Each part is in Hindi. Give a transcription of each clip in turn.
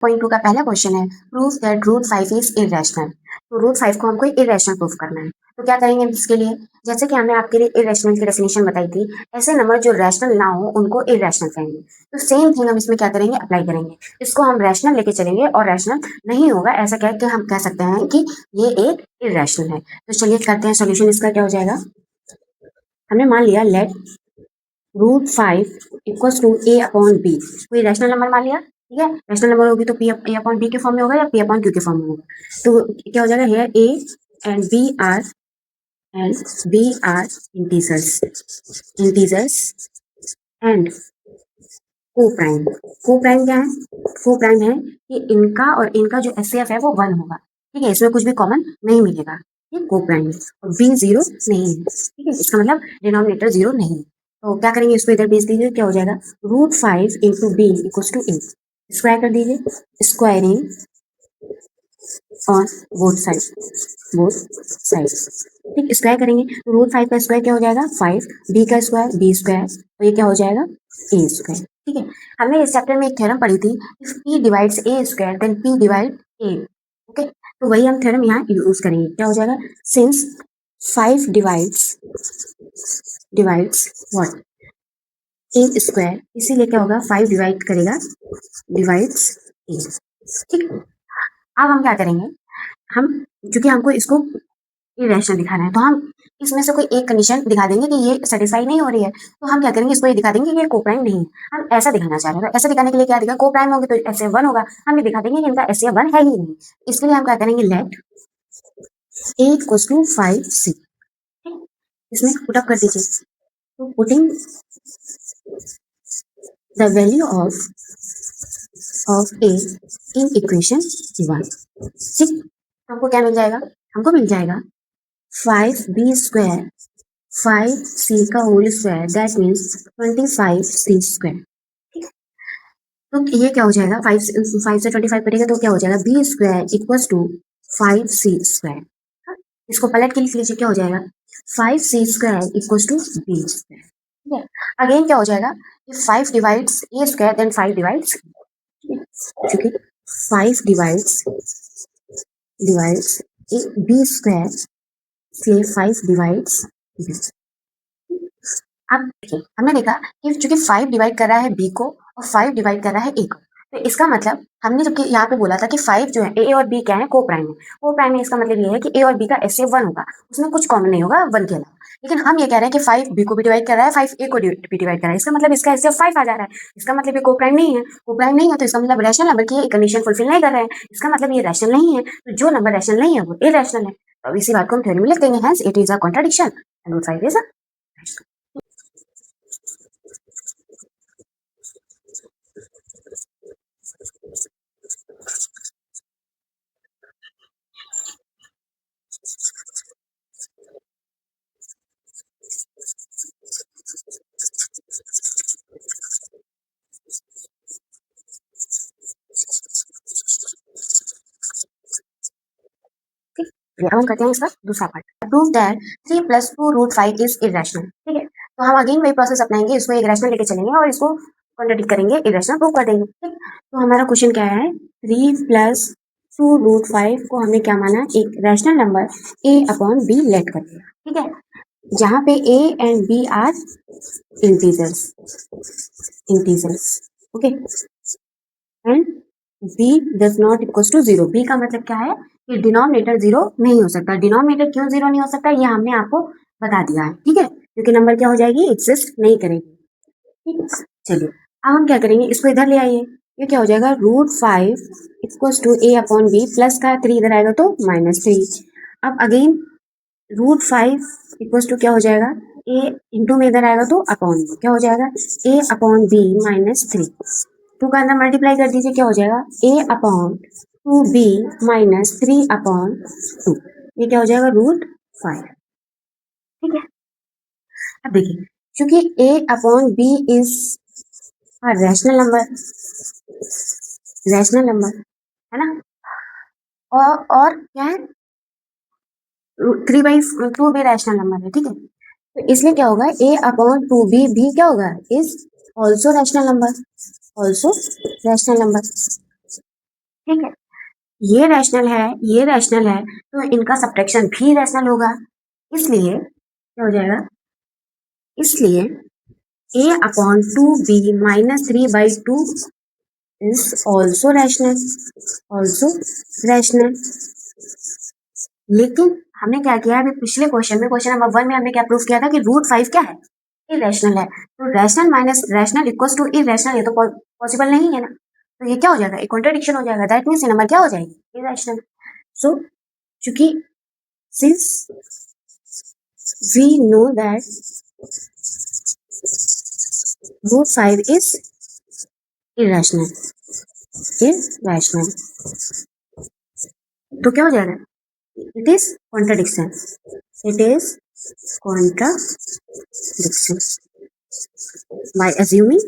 पॉइंट 2 का पहला क्वेश्चन है, prove that root 5 is irrational. तो रूट 5 को हमको इरेशनल प्रूव करना है। तो क्या करेंगे इसके लिए, जैसे कि हमने आपके लिए इरेशनल की डेफिनेशन बताई थी, ऐसे नंबर जो रैशनल ना हो उनको इरेशनल कहेंगे। तो सेम थिंग हम इसमें क्या करेंगे, अप्लाई करेंगे। इसको हम रैशनल लेके चलेंगे और रैशनल नहीं होगा ऐसा कह के हम कह सकते हैं कि ये एक इरेशनल है। तो चलिए करते हैं सोल्यूशन। इसका क्या हो जाएगा, हमने मान लिया let root 5 equals to a upon b. कोई रैशनल नंबर मान लिया, ठीक है। रैशनल नंबर होगी तो पी ए अपॉन बी के फॉर्म में होगा या पी अपॉन क्यू के फॉर्म में होगा। तो क्या हो जाएगा, here a and b are integers and co prime. Co prime क्या है, को प्राइम है कि इनका और इनका जो एचसीएफ है वो 1 होगा, ठीक है। इसमें कुछ भी कॉमन नहीं मिलेगा, ये को प्राइम है। और बी 0 नहीं है, ठीक है। इसका मतलब डिनोमिनेटर 0 नहीं है। तो क्या करेंगे, इसको इधर भेज दीजिए। क्या हो जाएगा, root 5 into b equals to a. Square कर दीजिए, स्क्वायरिंग ऑन बोथ साइड, ठीक। स्क्वायर करेंगे तो रूट 5 का स्क्वायर क्या हो जाएगा 5, बी का स्क्वायर बी स्क्वायर, तो ये क्या हो जाएगा ए स्क्वायर, ठीक है। हमने इस चैप्टर में एक थ्योरम पढ़ी थी, if p divides a square then p divide a, okay. तो वही हम थ्योरम यहाँ यूज करेंगे। क्या हो जाएगा, since 5 divides what A square, इसीलिए क्या होगा 5 डिवाइड करेगा डिवाइड्स ए, ठीक। अब हम क्या करेंगे, हम क्योंकि हमको इसको इरेशनल दिखाना है तो हम इसमें से कोई एक कंडीशन दिखा देंगे कि ये सेटिस्फाई नहीं हो रही है, तो हम क्या करेंगे, इसको ये दिखा देंगे कि ये कोप्राइम नहीं है। हम ऐसा दिखाना चाह रहे हैं, तो ऐसा दिखाने के लिए क्या दिखा, कोप्राइम होगी तो एचसीएफ 1 होगा, हम ये दिखा देंगे कि इनका एचसीएफ 1 है ही नहीं। इसके लिए हम क्या करेंगे, late A equals to 5c, इसमें पुट अप कर दीजिए। तो putting the value of A in equation 1, ठीक। हमको क्या मिल जाएगा, हमको मिल जाएगा 5b स्क्वायर 5c का whole square, that means 25c square, ठीक। तो ये क्या हो जाएगा, 5 से 25 कटेगा तो क्या हो जाएगा, b square equals to 5c square. इसको पलट के लिख लीजिए, क्या हो जाएगा 5c square equals to b square, ठीक है। अगेन क्या हो जाएगा, 5 divides a square then 5 divides, क्योंकि 5 डिवाइड्स b स्क्वायर इसलिए 5 डिवाइड्स b। अब देखिए, हमने देखा कि चूंकि 5 डिवाइड कर रहा है b को और 5 डिवाइड कर रहा है a को, तो इसका मतलब हमने जबकि यहाँ पे बोला था कि 5 जो है a और b क्या है, को प्राइम है। को प्राइम में इसका मतलब ये है कि a और b का एचसीएफ 1 होगा, उसमें कुछ कॉमन नहीं होगा 1 के अलावा। लेकिन हम ये कह रहे हैं कि 5 b को भी डिवाइड कर रहा है, 5 a को भी डिवाइड कर रहा है, इसका मतलब इसका एचसीएफ 5 आ जा रहा है। इसका मतलब ये को प्राइम नहीं है। को प्राइम नहीं है तो इसका मतलब रैशनल नंबर की कंडीशन फुलफिल नहीं कर रहे हैं, इसका मतलब ये रैशनल नहीं है। तो जो नंबर रैशनल नहीं है वो इरेशनल है। तो अब इसी बात को हम थ्योरी में लिख देंगे, hence it is a contradiction and root 5 is a rational. अब हम करते हैं इसका दूसरा part, prove that 3 + 2 root 5 is irrational, ठीक है। तो हम अगेन वही प्रोसेस अपनाएंगे, इसको एक रैशनल लेके चलेंगे और इसको कॉन्ट्रडिक्ट करेंगे, इरेशनल प्रूव कर देंगे, ठीक। तो हमारा क्वेश्चन क्या है, 3 + 2 रूट 5 को हमने क्या माना, एक rational number a upon b let कर दिया, ठीक है, जहाँ पे a and b are integers, okay, and b does not equals to 0। b का मतलब क्या है कि डिनोमिनेटर 0 नहीं हो सकता। डिनोमिनेटर क्यों 0 नहीं हो सकता, ये हमने आपको बता दिया है, ठीक है, क्योंकि नंबर क्या हो जाएगी, एग्जिस्ट नहीं करेगी, ठीक। चलिए अब हम क्या करेंगे, इसको इधर ले आइए। ये क्या हो जाएगा, root 5 equals to a upon b, plus का 3 इधर आएगा तो -3। अब अगेन रूट 5 इक्वल्स टू क्या हो जाएगा, a इंटू में इधर आएगा तो अपॉन, क्या हो जाएगा a अपॉन b -3। 2 का अंदर मल्टीप्लाई कर दीजिए, क्या हो जाएगा a अपॉन 2b -3 अपॉन 2, ये क्या हो जाएगा रूट 5, ठीक है। अब देखिए, क्योंकि a upon b is rational number है ना, और क्या है 3/2 भी रैशनल नंबर है, ठीक है। तो इसलिए क्या होगा, a अपॉन 2b भी क्या होगा, इज ऑल्सो रैशनल नंबर, ठीक है, ये रैशनल है, ये रैशनल है, तो इनका सब्ट्रैक्शन भी रैशनल होगा। इसलिए क्या हो जाएगा, इसलिए a upon 2b minus 3/2 is also rational, also rational. लेकिन हमने क्या किया अभी पिछले क्वेश्चन में, क्वेश्चन नंबर 1 में हमने क्या प्रूव किया था कि √5 क्या है, इरेशनल है। तो rational minus rational equals to irrational, ये तो पॉसिबल नहीं है ना, तो ये क्या हो जाएगा, एक कॉन्ट्रडिक्शन हो जाएगा। दैट मीन्स ये नंबर क्या हो जाएगी, इरेशनल। सो चूंकि since we know that √5 is irrational, irrational, तो क्या हो जाएगा, it is contradiction, it is contradiction. by assuming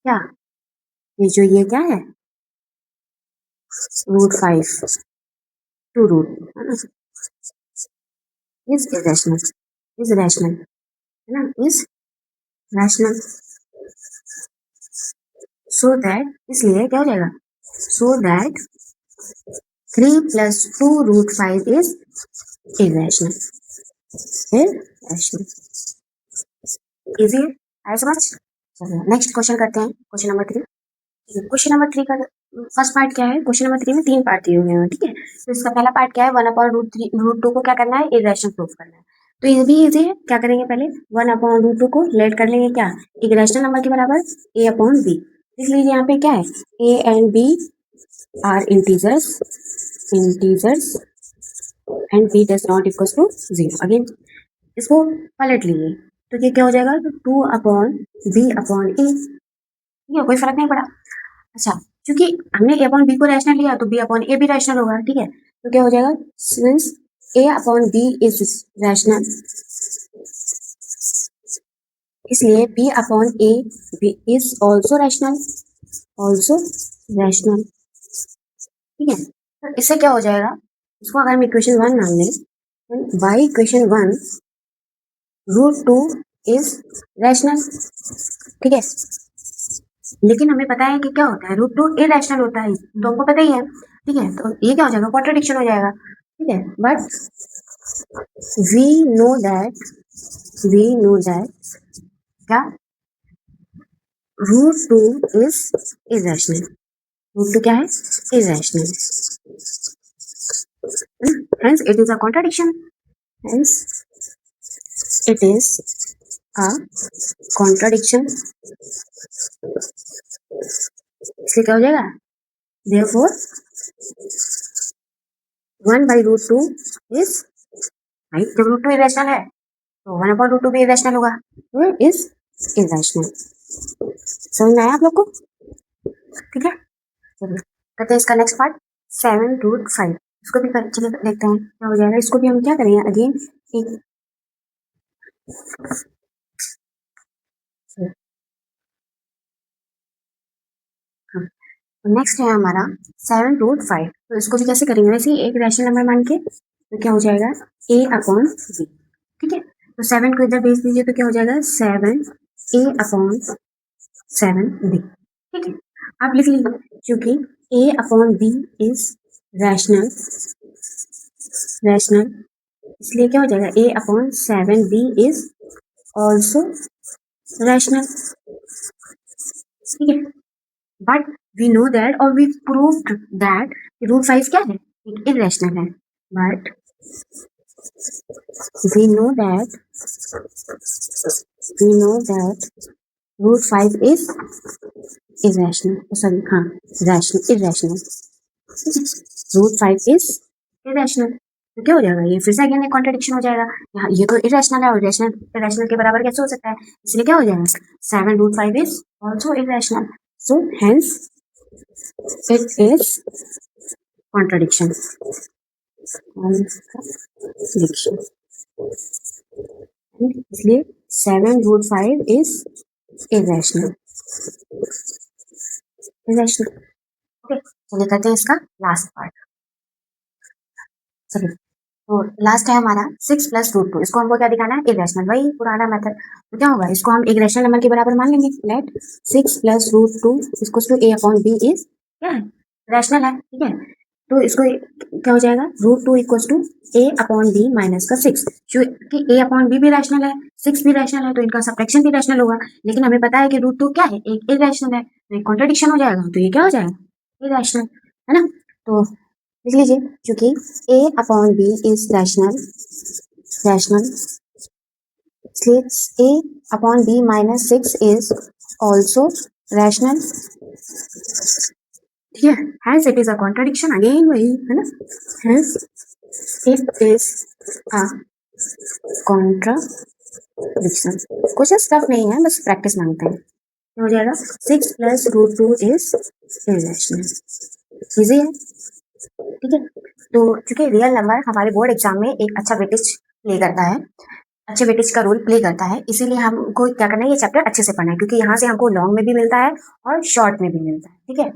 क्या, ये जो ये क्या है √5 टू रूट है ना, इज इरेशनल, इज रैशनल है ना, इज रैशनल। सो दैट, इसलिए क्या हो जाएगा, so that 3 + 2√5 is irrational, irrational. Easy है, आई समझ। चलिए नेक्स्ट क्वेश्चन करते हैं, क्वेश्चन नंबर 3। क्वेश्चन नंबर 3 का फर्स्ट पार्ट क्या है, क्वेश्चन नंबर 3 में 3 पार्ट दिए हुए हैं, ठीक है। तो इसका पहला पार्ट क्या है, 1/√2 को क्या करना है, इरेशनल प्रूफ करना है। तो ये भी इजी है, क्या करेंगे पहले 1/√2 को लेट कर लेंगे क्या, एक रैशनल नंबर के बराबर a/b। देख लीजिए यहाँ पे क्या है, a and b are integers, integers and b does not equals to 0। Again इसको पलट लीजिए, तो ये क्या हो जाएगा, तो 2/b/a, ये कोई फर्क नहीं पड़ा। अच्छा, क्योंकि हमने a/b को रैशनल लिया तो b/a भी रैशनल होगा, ठीक है। तो क्या हो जाएगा, सिंस a/b इज रैशनल, इसलिए b/a is also rational, also rational, ठीक है। तो इससे क्या हो जाएगा, इसको अगर हम इक्वेशन 1 मान लें, बाई इक्वेशन 1 √2 इज रैशनल, ठीक है। लेकिन हमें पता है कि क्या होता है, √2 इरेशनल होता है, तो हमको पता ही है, ठीक है। तो ये क्या हो जाएगा, कॉन्ट्रडिक्शन हो जाएगा, ठीक है। बट वी नो दैट क्या, √2 इज इरेशनल, √2 क्या है, irrational, hence it is a contradiction, hence it is a contradiction। इसलिए क्या हो जाएगा, therefore 1/√2 is राइट, जब √2 इरेशनल है तो 1/√2 भी इरेशनल होगा, तो इज इरेशनल। समझ में आया आप लोग को, ठीक है। चलिए करते हैं इसका नेक्स्ट पार्ट, 7√5। इसको भी चलिए देखते हैं क्या हो जाएगा। इसको भी हम क्या करेंगे, अगेन एक हाँ, तो नेक्स्ट है हमारा 7√5। तो इसको भी कैसे करेंगे, वैसे ही एक रैशनल नंबर मान के, तो क्या हो जाएगा a/b, ठीक है। तो 7 को इधर भेज दीजिए, तो क्या हो जाएगा 7a/7b, ठीक है। आप लिख लीजिए, क्योंकि a/b इज रैशनल, रैशनल, इसलिए क्या हो जाएगा a/7b इज ऑल्सो रैशनल, ठीक है। बट वी नो दैट, और वी प्रूव्ड दैट √5 क्या है, एक इरेशनल है। But we know that √5 is irrational, sorry हाँ, रैशनल, इरेशनल, √5 इज इरेशनल। तो क्या हो जाएगा, ये फिर से अगेन एक कॉन्ट्रडिक्शन हो जाएगा, यहाँ ये तो इरेशनल है और इरेशनल के बराबर कैसे हो सकता है, इसलिए क्या हो जाएगा 7√5 is also irrational, so hence it is contradiction, contradiction, इसलिए 7√5 इज इरेशनल, इरेशनल, ओके। चलिए करते हैं इसका लास्ट पार्ट। चलिए तो लास्ट है हमारा 6 प्लस रूट 2, इसको हमको क्या दिखाना है, इरेशनल, वही पुराना मेथड। तो क्या होगा, इसको हम एक रैशनल नंबर के बराबर मान लेंगे। Let 6 plus root 2 equals to a upon b is क्या है, रैशनल है, ठीक है। तो इसको क्या हो जाएगा, root 2 equals to a upon b minus का 6, कि a अपॉन b भी रैशनल है, 6 भी रैशनल है, तो इनका सब्ट्रैक्शन भी रैशनल होगा। लेकिन हमें पता है कि रूट 2 क्या है, एक इरेशनल है, तो एक कॉन्ट्रडिक्शन हो जाएगा, तो ये क्या हो जाएगा, इरेशनल, है ना। तो लिख लीजिए, क्योंकि a upon b is rational, इसलिए a upon b minus 6 is also rational, ठीक है। Hence it is a contradiction, again वही है ना, hence it is a contradiction. कुछ स्टफ नहीं है, बस प्रैक्टिस मांगते हैं। हो जाएगा 6 plus root 2 is irrational, easy है, ठीक है। तो चूंकि रियल नंबर हमारे बोर्ड एग्जाम में एक अच्छा वेटेज प्ले करता है, अच्छे वेटेज का रोल प्ले करता है, इसीलिए हमको क्या करना है, ये चैप्टर अच्छे से पढ़ना है, क्योंकि यहाँ से हमको लॉन्ग में भी मिलता है और शॉर्ट में भी मिलता है, ठीक है।